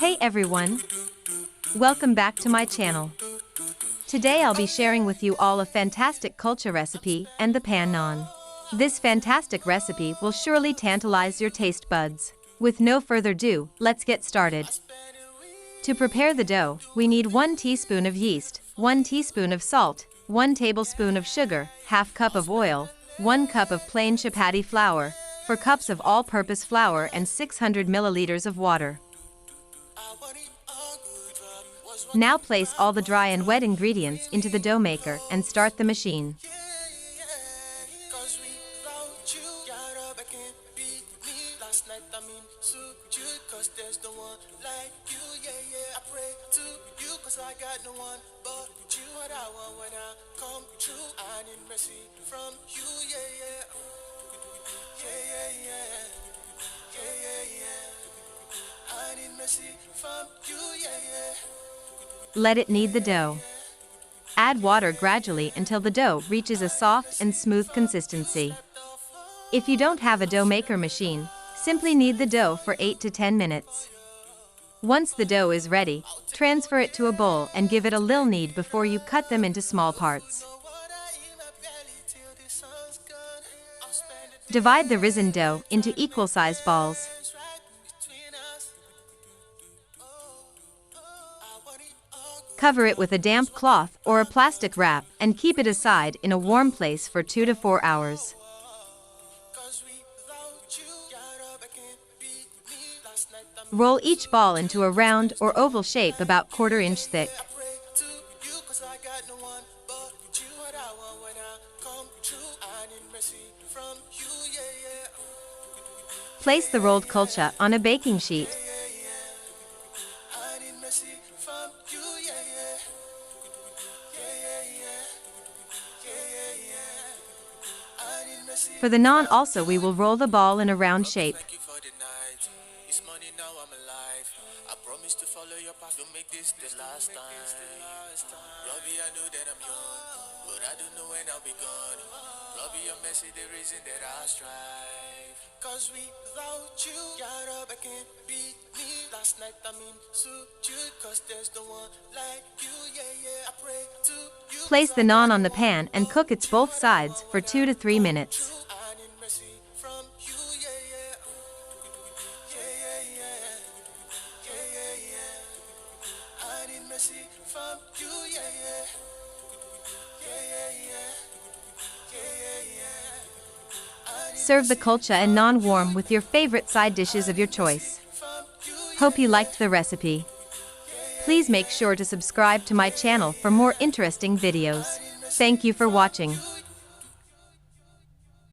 Hey everyone! Welcome back to my channel. Today I'll be sharing with you all a fantastic khulcha recipe and the pan naan. This fantastic recipe will surely tantalize your taste buds. With no further ado, let's get started. To prepare the dough, we need 1 teaspoon of yeast, 1 teaspoon of salt, 1 tablespoon of sugar, half cup of oil, 1 cup of plain chapati flour, 4 cups of all-purpose flour and 600 milliliters of water. Now place all the dry and wet ingredients into the dough maker and start the machine. Let it knead the dough. Add water gradually until the dough reaches a soft and smooth consistency. If you don't have a dough maker machine, simply knead the dough for 8 to 10 minutes. Once the dough is ready, transfer it to a bowl and give it a little knead before you cut them into small parts. Divide the risen dough into equal-sized balls. Cover it with a damp cloth or a plastic wrap and keep it aside in a warm place for 2 to 4 hours. Roll each ball into a round or oval shape about 1/4 inch thick. Place the rolled khulcha on a baking sheet. For the naan also we will roll the ball in a round shape. Place the naan on the pan and cook its both sides for 2 to 3 minutes. Serve the khulcha and naan warm with your favorite side dishes of your choice. Hope you liked the recipe. Please make sure to subscribe to my channel for more interesting videos. Thank you for watching.